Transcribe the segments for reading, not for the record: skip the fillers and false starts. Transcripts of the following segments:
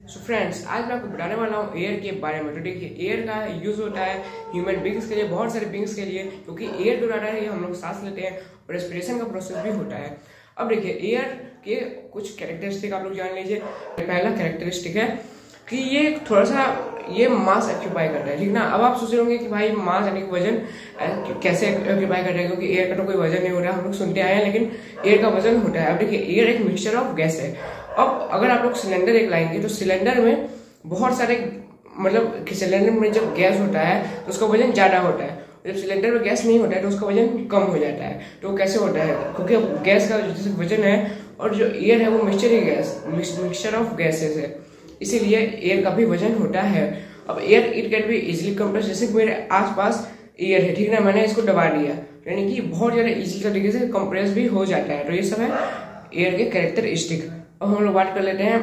So friends, आज मैं आपको बताने वाला हूँ एयर के बारे में। तो देखिए, एयर का यूज होता है ह्यूमन बींग्स के लिए, बहुत सारे बींग्स के लिए, क्योंकि एयर जो रहता है ये हम लोग सांस लेते हैं और रेस्पिरेशन का प्रोसेस भी होता है। अब देखिए, एयर के कुछ कैरेक्टरिस्टिक आप लोग जान लीजिए। पहला कैरेक्टरिस्टिक है कि ये थोड़ा सा ये मास ऑक्यूपाई करता है, ठीक ना। अब आप सोच रहे होंगे कि भाई मास यानी कि वजन कैसे ऑक्यूपाई कर रहा है, क्योंकि एयर का तो कोई वजन नहीं हो रहा है, हम लोग सुनते आए हैं, लेकिन एयर का वजन होता है। अब देखिए, एयर एक मिक्सचर ऑफ गैस है। अब अगर आप लोग सिलेंडर एक लाएंगे तो सिलेंडर में बहुत सारे मतलब सिलेंडर में जब गैस होता है तो उसका वजन ज्यादा होता है, जब सिलेंडर में गैस नहीं होता है तो उसका वजन कम हो जाता है। तो कैसे होता है, क्योंकि अब गैस का जैसे वजन है और जो एयर है वो मिक्सचर ऑफ गैसेस है, इसीलिए एयर का भी वजन होता है। अब air it can be easily compress, जैसे मेरे आसपास एयर है, ठीक ना, मैंने इसको दबा दिया, यानी कि बहुत ज्यादा इजी तरीके से कंप्रेस भी हो जाता है। तो ये सब है एयर के कैरेक्टरिस्टिक। अब हम लोग बात कर लेते हैं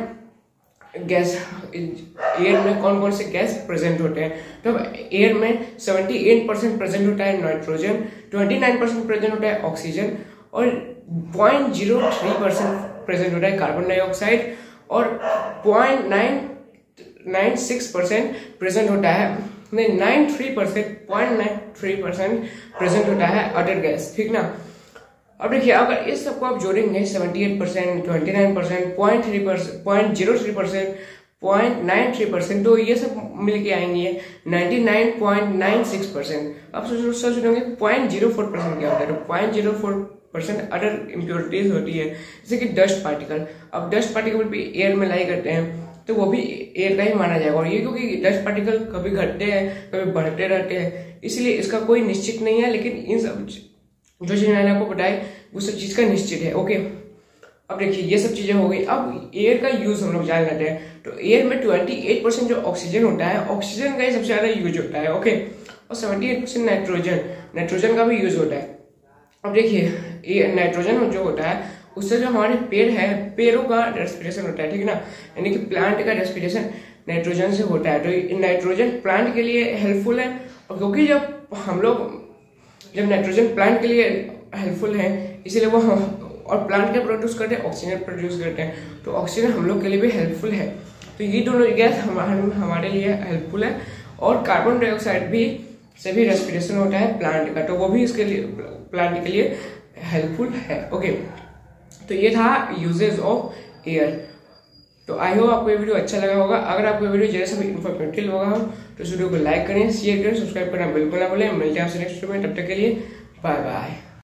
गैस, एयर में कौन कौन से गैस प्रेजेंट होते हैं। तो एयर में 78% प्रेजेंट होता है नाइट्रोजन, 29% प्रेजेंट होता है ऑक्सीजन और 0.03% प्रेजेंट होता है कार्बन डाइऑक्साइड और 0.996% प्रेजेंट होता है 0.93% प्रेजेंट होता है अदर गैस, ठीक ना। अब देखिए, अगर इस सबको आप जोड़ेंगे 78%, 29%, 0.03%, 0.93%, तो ये सब मिलके आएंगे 99.96%। अब सोच रहे होंगे 0.04% क्या होता है। तो 0.04% अदर इम्प्योरिटीज होती है, जैसे कि डस्ट पार्टिकल। अब डस्ट पार्टिकल भी एयर में लाई करते हैं तो वो भी एयर का ही माना जाएगा। और ये क्योंकि डस्ट पार्टिकल कभी घटते हैं कभी बढ़ते रहते हैं, इसलिए इसका कोई निश्चित नहीं है, लेकिन इन सब जो चीज मैंने आपको बताई वो सब चीज का निश्चित है। ओके, अब देखिए, ये सब चीजें हो गई। अब एयर का यूज हम लोग जान लेते हैं। तो एयर में 28% जो ऑक्सीजन होता है, ऑक्सीजन का ही सबसे ज्यादा यूज होता है, ओके, और 78% नाइट्रोजन का भी यूज होता है। अब देखिए, नाइट्रोजन जो होता है उससे जो हमारे पेड़ है, पेड़ों का रेस्पिरेशन होता है, ठीक ना, यानी कि प्लांट का रेस्पिरेशन नाइट्रोजन से होता है। तो नाइट्रोजन प्लांट के लिए हेल्पफुल है, और क्योंकि जब नाइट्रोजन प्लांट के लिए हेल्पफुल है, इसीलिए वो और प्लांट क्या प्रोड्यूस करते हैं, ऑक्सीजन प्रोड्यूस करते हैं, तो ऑक्सीजन हम लोग के लिए भी हेल्पफुल है। तो ये दोनों गैस हमारे लिए हेल्पफुल है। और कार्बन डाइऑक्साइड भी से भी रेस्पिरेशन होता है प्लांट का, तो वो भी इसके लिए प्लांट के लिए हेल्पफुल है। ओके, तो ये था यूजेस ऑफ एयर। तो आई होप आपको ये वीडियो अच्छा लगा होगा। अगर आपको वीडियो जैसे भी इन्फॉर्मेटिव लगा हो तो इस वीडियो को लाइक करें, शेयर करें, सब्सक्राइब करना बिल्कुल ना भूलें। मिलते हैं आपसे नेक्स्ट वीडियो में, तब तक के लिए बाय बाय।